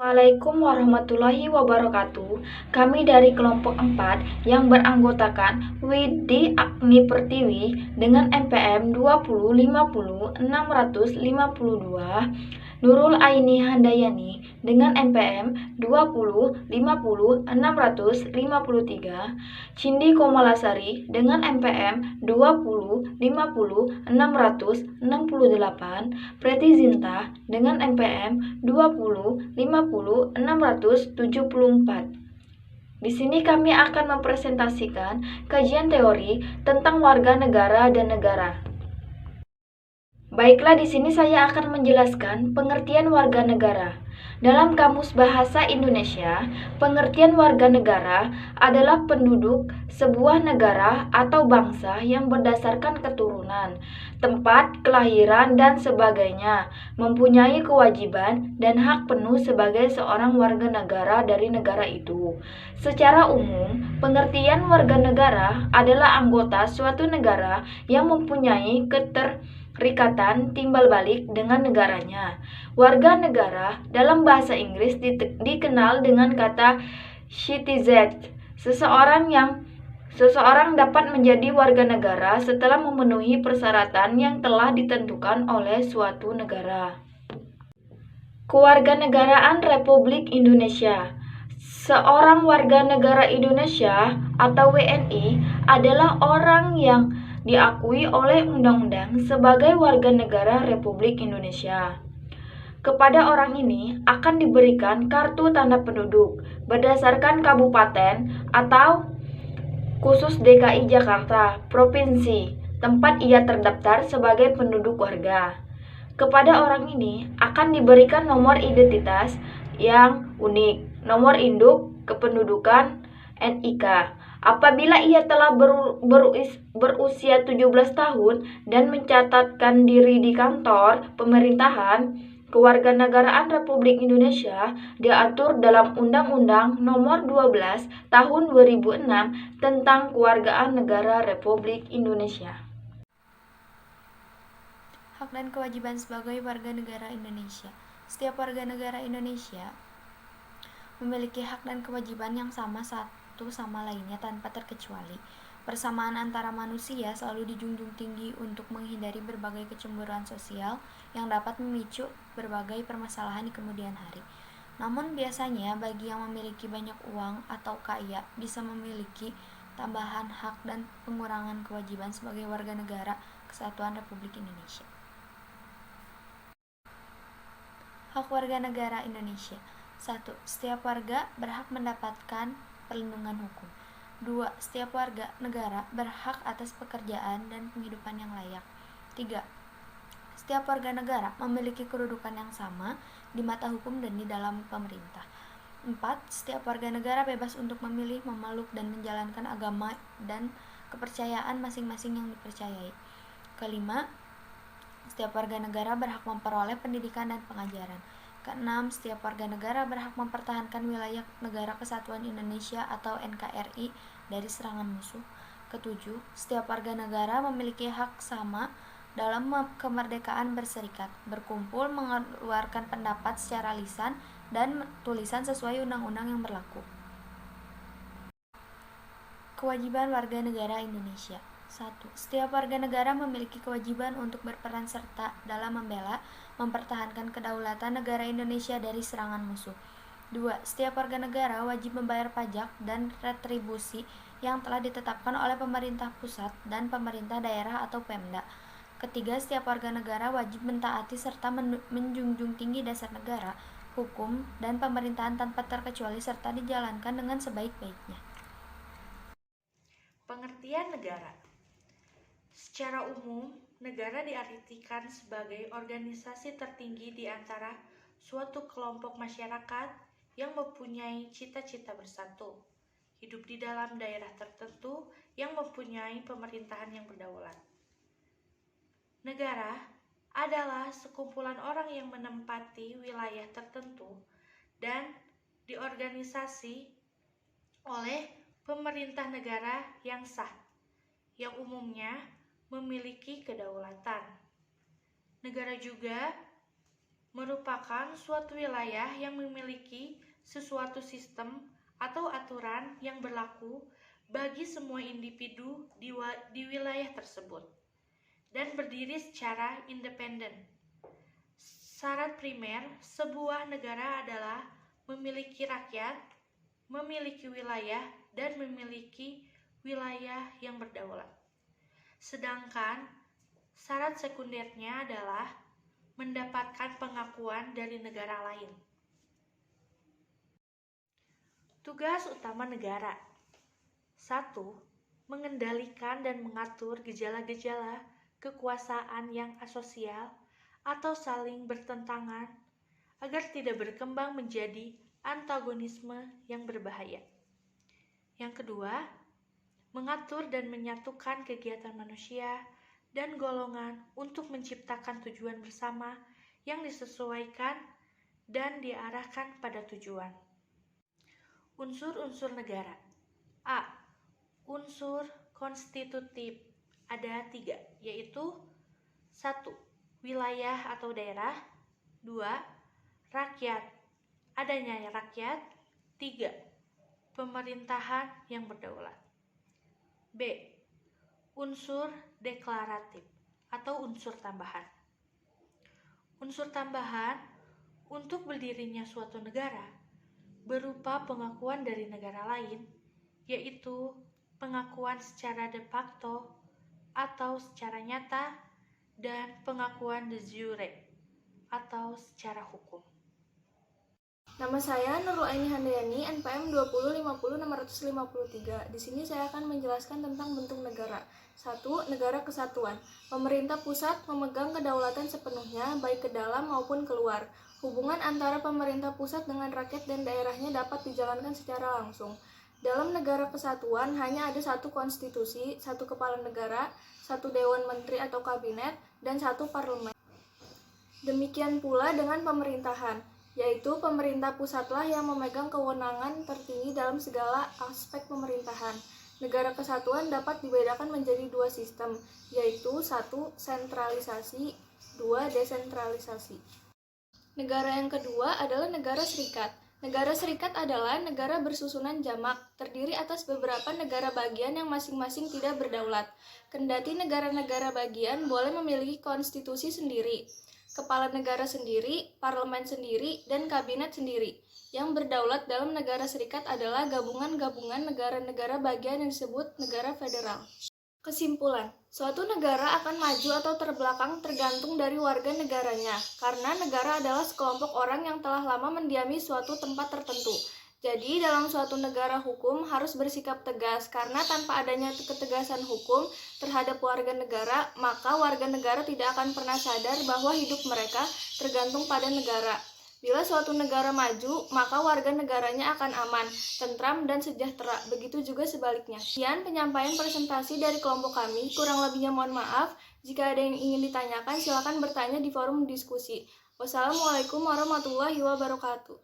Assalamualaikum warahmatullahi wabarakatuh. Kami dari kelompok 4 yang beranggotakan Widi Agni Pertiwi dengan NPM 2050652, Nurul Aini Handayani dengan NPM 2050653, Cindy Komalasari dengan NPM 2050668, Preti Zinta dengan NPM 2050674. Di sini kami akan mempresentasikan kajian teori tentang warga negara dan negara. Baiklah, di sini saya akan menjelaskan pengertian warga negara. Dalam Kamus Bahasa Indonesia, pengertian warga negara adalah penduduk sebuah negara atau bangsa yang berdasarkan keturunan, tempat kelahiran, dan sebagainya, mempunyai kewajiban dan hak penuh sebagai seorang warga negara dari negara itu. Secara umum, pengertian warga negara adalah anggota suatu negara yang mempunyai keterikatan timbal balik dengan negaranya. Warga negara dalam bahasa Inggris dikenal dengan kata citizen. Seseorang dapat menjadi warga negara setelah memenuhi persyaratan yang telah ditentukan oleh suatu negara. Kewarganegaraan Republik Indonesia. Seorang warga negara Indonesia atau WNI adalah orang yang diakui oleh undang-undang sebagai warga negara Republik Indonesia. Kepada orang ini akan diberikan kartu tanda penduduk berdasarkan kabupaten atau khusus DKI Jakarta, provinsi, tempat ia terdaftar sebagai penduduk warga. Kepada orang ini akan diberikan nomor identitas yang unik, nomor induk kependudukan NIK. Apabila ia telah berusia 17 tahun dan mencatatkan diri di kantor pemerintahan, kewarganegaraan Republik Indonesia diatur dalam Undang-Undang Nomor 12 Tahun 2006 tentang Kewargaan Negara Republik Indonesia. Hak dan kewajiban sebagai warga negara Indonesia. Setiap warga negara Indonesia memiliki hak dan kewajiban yang sama satu sama lainnya tanpa terkecuali. Persamaan antara manusia selalu dijunjung tinggi untuk menghindari berbagai kecemburuan sosial yang dapat memicu berbagai permasalahan di kemudian hari. Namun biasanya bagi yang memiliki banyak uang atau kaya bisa memiliki tambahan hak dan pengurangan kewajiban sebagai warga negara Kesatuan Republik Indonesia. Hak warga negara Indonesia. 1. Setiap warga berhak mendapatkan perlindungan hukum. 2. Setiap warga negara berhak atas pekerjaan dan penghidupan yang layak. 3. Setiap warga negara memiliki kedudukan yang sama di mata hukum dan di dalam pemerintah. 4. Setiap warga negara bebas untuk memilih, memeluk, dan menjalankan agama dan kepercayaan masing-masing yang dipercayai. 5. Setiap warga negara berhak memperoleh pendidikan dan pengajaran. 6. Setiap warga negara berhak mempertahankan wilayah Negara Kesatuan Indonesia atau NKRI dari serangan musuh. 7. Setiap warga negara memiliki hak sama dalam kemerdekaan berserikat, berkumpul, mengeluarkan pendapat secara lisan dan tulisan sesuai undang-undang yang berlaku. Kewajiban warga negara Indonesia. 1. Setiap warga negara memiliki kewajiban untuk berperan serta dalam membela, mempertahankan kedaulatan negara Indonesia dari serangan musuh. 2. Setiap warga negara wajib membayar pajak dan retribusi yang telah ditetapkan oleh pemerintah pusat dan pemerintah daerah atau Pemda. 3. Setiap warga negara wajib mentaati serta menjunjung tinggi dasar negara, hukum, dan pemerintahan tanpa terkecuali serta dijalankan dengan sebaik-baiknya. Pengertian negara. Secara umum, negara diartikan sebagai organisasi tertinggi di antara suatu kelompok masyarakat yang mempunyai cita-cita bersatu, hidup di dalam daerah tertentu yang mempunyai pemerintahan yang berdaulat. Negara adalah sekumpulan orang yang menempati wilayah tertentu dan diorganisasi oleh pemerintah negara yang sah, yang umumnya memiliki kedaulatan. Negara juga merupakan suatu wilayah yang memiliki sesuatu sistem atau aturan yang berlaku bagi semua individu di wilayah tersebut dan berdiri secara independen. Syarat primer sebuah negara adalah memiliki rakyat, memiliki wilayah, dan memiliki wilayah yang berdaulat. Sedangkan syarat sekundernya adalah mendapatkan pengakuan dari negara lain. Tugas utama negara: 1. Mengendalikan dan mengatur gejala-gejala kekuasaan yang asosial atau saling bertentangan agar tidak berkembang menjadi antagonisme yang berbahaya. Yang kedua, mengatur dan menyatukan kegiatan manusia dan golongan untuk menciptakan tujuan bersama yang disesuaikan dan diarahkan pada tujuan. Unsur-unsur negara. A. Unsur konstitutif. Ada 3, yaitu 1. Wilayah atau daerah. 2. Rakyat. Adanya rakyat. 3. Pemerintahan yang berdaulat. B. Unsur deklaratif atau unsur tambahan. Unsur tambahan untuk berdirinya suatu negara berupa pengakuan dari negara lain, yaitu pengakuan secara de facto atau secara nyata dan pengakuan de jure atau secara hukum. Nama saya Nurul Aini Handayani, NPM 2050653. Di sini saya akan menjelaskan tentang bentuk negara. 1. Negara kesatuan. Pemerintah pusat memegang kedaulatan sepenuhnya, baik ke dalam maupun keluar. Hubungan antara pemerintah pusat dengan rakyat dan daerahnya dapat dijalankan secara langsung. Dalam negara kesatuan hanya ada 1 konstitusi, 1 kepala negara, 1 dewan menteri atau kabinet, dan 1 parlemen. Demikian pula dengan pemerintahan, yaitu pemerintah pusatlah yang memegang kewenangan tertinggi dalam segala aspek pemerintahan. Negara kesatuan dapat dibedakan menjadi 2 sistem, yaitu 1. Sentralisasi, 2. Desentralisasi. Negara yang kedua adalah negara serikat. Negara serikat adalah negara bersusunan jamak, terdiri atas beberapa negara bagian yang masing-masing tidak berdaulat. Kendati negara-negara bagian boleh memiliki konstitusi sendiri, kepala negara sendiri, parlemen sendiri, dan kabinet sendiri. Yang berdaulat dalam negara serikat adalah gabungan-gabungan negara-negara bagian yang disebut negara federal. Kesimpulan, suatu negara akan maju atau terbelakang tergantung dari warga negaranya, karena negara adalah sekelompok orang yang telah lama mendiami suatu tempat tertentu. Jadi, dalam suatu negara hukum harus bersikap tegas, karena tanpa adanya ketegasan hukum terhadap warga negara, maka warga negara tidak akan pernah sadar bahwa hidup mereka tergantung pada negara. Bila suatu negara maju, maka warga negaranya akan aman, tentram, dan sejahtera. Begitu juga sebaliknya. Sekian penyampaian presentasi dari kelompok kami. Kurang lebihnya mohon maaf. Jika ada yang ingin ditanyakan, silakan bertanya di forum diskusi. Wassalamualaikum warahmatullahi wabarakatuh.